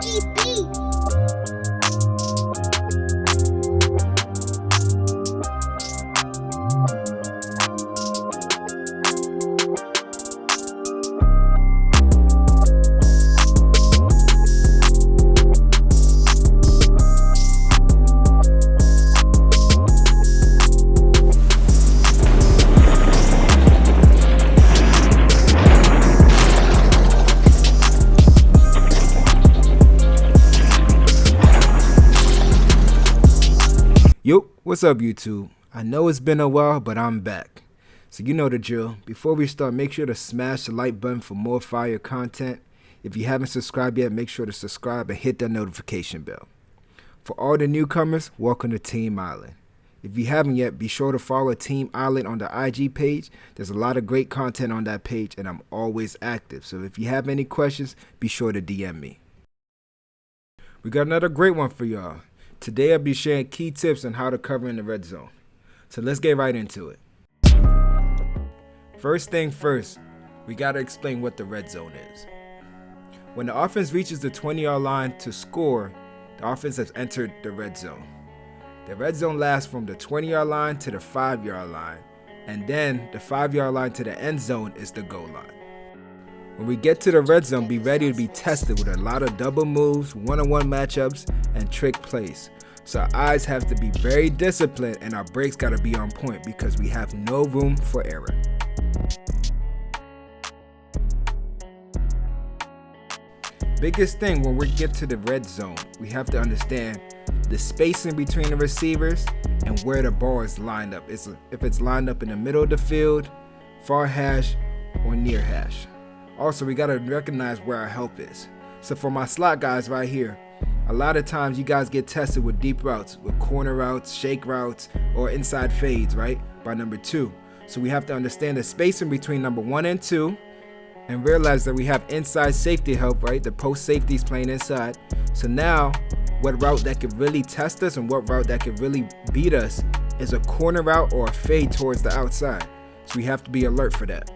GB. Yo, what's up YouTube? I know it's been a while, but I'm back. So you know the drill. Before we start, make sure to smash the like button for more fire content. If you haven't subscribed yet, make sure to subscribe and hit that notification bell. For all the newcomers, welcome to Team Eyeland. If you haven't yet, be sure to follow Team Eyeland on the IG page. There's a lot of great content on that page and I'm always active. So if you have any questions, be sure to DM me. We got another great one for y'all. Today I'll be sharing key tips on how to cover in the red zone. So let's get right into it. First thing first, we got to explain what the red zone is. When the offense reaches the 20-yard line to score, the offense has entered the red zone. The red zone lasts from the 20-yard line to the 5-yard line, and then the 5-yard line to the end zone is the goal line. When we get to the red zone, be ready to be tested with a lot of double moves, one-on-one matchups, and trick plays. So our eyes have to be very disciplined and our breaks got to be on point because we have no room for error. Biggest thing when we get to the red zone, we have to understand the spacing between the receivers and where the ball is lined up. If it's lined up in the middle of the field, far hash, or near hash. Also, we got to recognize where our help is. So for my slot guys right here, a lot of times you guys get tested with deep routes, with corner routes, shake routes, or inside fades, right? By number 2. So we have to understand the spacing between number 1 and 2 and realize that we have inside safety help, right? The post safety is playing inside. So now what route that could really test us and what route that could really beat us is a corner route or a fade towards the outside. So we have to be alert for that.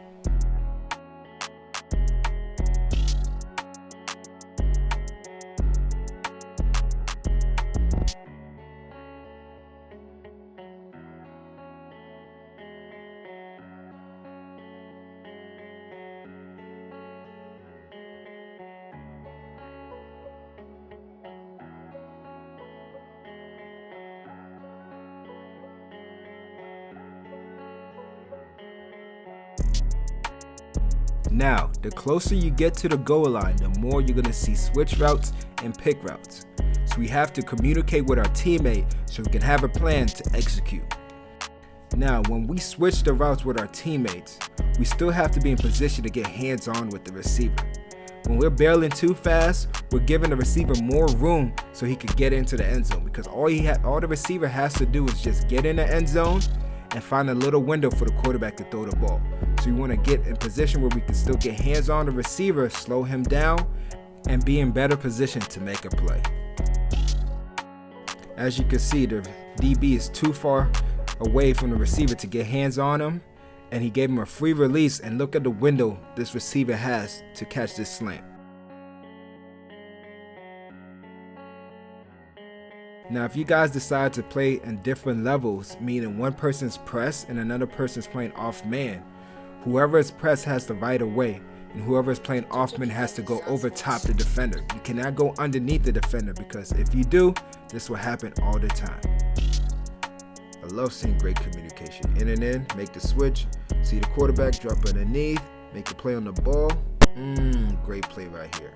Now, the closer you get to the goal line, the more you're going to see switch routes and pick routes. So we have to communicate with our teammate so we can have a plan to execute. Now, when we switch the routes with our teammates, we still have to be in position to get hands-on with the receiver. When we're barreling too fast, we're giving the receiver more room so he can get into the end zone because all the receiver has to do is just get in the end zone and find a little window for the quarterback to throw the ball. So we want to get in position where we can still get hands on the receiver, slow him down, and be in better position to make a play. As you can see, the DB is too far away from the receiver to get hands on him, and he gave him a free release, and look at the window this receiver has to catch this slant. Now, if you guys decide to play in different levels, meaning one person's press and another person's playing off man, whoever is pressed has the right of way, and whoever is playing off man has to go over top the defender. You cannot go underneath the defender because if you do, this will happen all the time. I love seeing great communication. In and in, make the switch, see the quarterback drop underneath, make a play on the ball. Great play right here.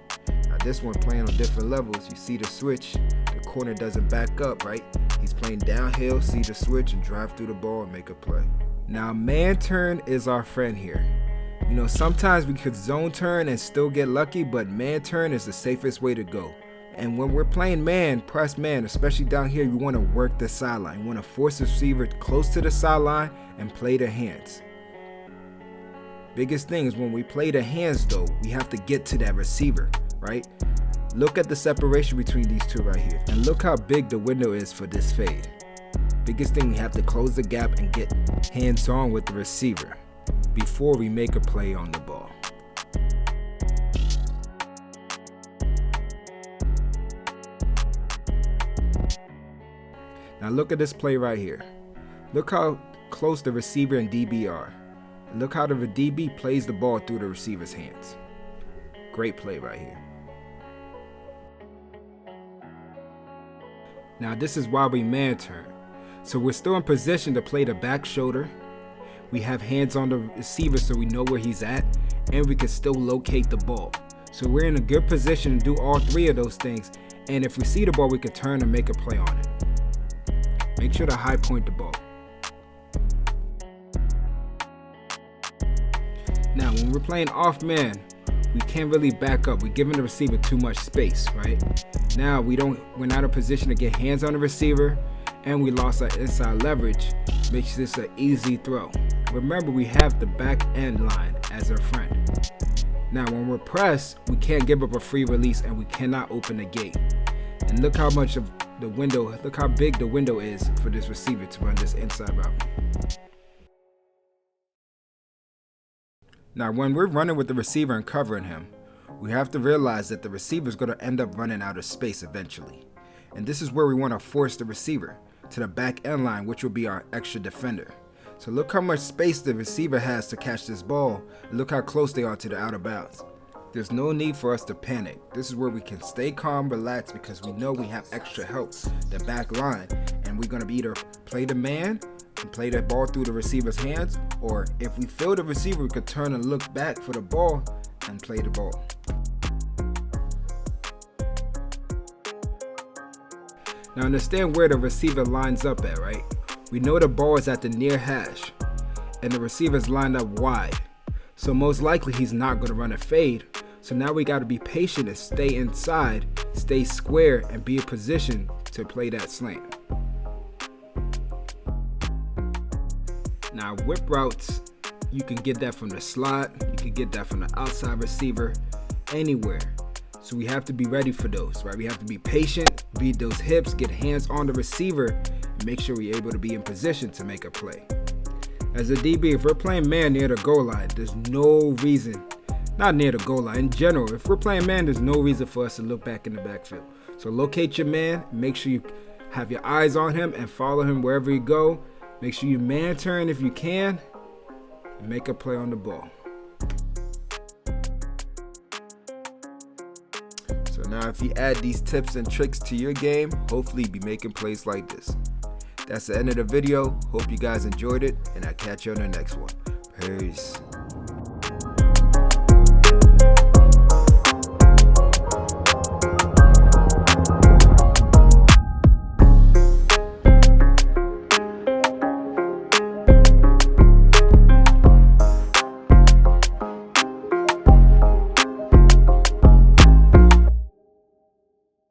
Now this one playing on different levels, you see the switch, the corner doesn't back up, right? He's playing downhill, see the switch and drive through the ball and make a play. Now man turn is our friend here. You know, sometimes we could zone turn and still get lucky, but man turn is the safest way to go. And when we're playing man, press man, especially down here, you want to work the sideline. You want to force the receiver close to the sideline and play the hands. Biggest thing is when we play the hands though, we have to get to that receiver, right? Look at the separation between these two right here. And look how big the window is for this fade. Biggest thing, we have to close the gap and get hands on with the receiver before we make a play on the ball. Now look at this play right here. Look how close the receiver and DB are. And look how the DB plays the ball through the receiver's hands. Great play right here. Now this is why we man turn. So we're still in position to play the back shoulder. We have hands on the receiver so we know where he's at, and we can still locate the ball. So we're in a good position to do all three of those things, and if we see the ball, we can turn and make a play on it. Make sure to high point the ball. Now when we're playing off man, we can't really back up. We're giving the receiver too much space, right? Now we're not in a position to get hands on the receiver, and we lost our inside leverage, makes this an easy throw. Remember, we have the back end line as our friend. Now when we're pressed, we can't give up a free release, and we cannot open the gate. And look how much of the window, look how big the window is for this receiver to run this inside route. Now when we're running with the receiver and covering him, we have to realize that the receiver is going to end up running out of space eventually. And this is where we want to force the receiver to the back end line, which will be our extra defender. So look how much space the receiver has to catch this ball. Look how close they are to the out of bounds. There's no need for us to panic. This is where we can stay calm, relax, because we know we have extra help, the back line, and we're going to either play the man and play that ball through the receiver's hands, or if we feel the receiver, we could turn and look back for the ball and play the ball. Now understand where the receiver lines up at, right? We know the ball is at the near hash, and the receiver's lined up wide. So most likely he's not going to run a fade. So now we got to be patient and stay inside, stay square, and be in position to play that slant. Now whip routes, you can get that from the slot, you can get that from the outside receiver, anywhere. So we have to be ready for those, right? We have to be patient, beat those hips, get hands on the receiver, and make sure we're able to be in position to make a play. As a DB, if we're playing man near the goal line, there's no reason, not near the goal line, in general, if we're playing man, there's no reason for us to look back in the backfield. So locate your man, make sure you have your eyes on him and follow him wherever you go. Make sure you man turn if you can, and make a play on the ball. So now if you add these tips and tricks to your game, hopefully you'll be making plays like this. That's the end of the video. Hope you guys enjoyed it, and I'll catch you on the next one. Peace.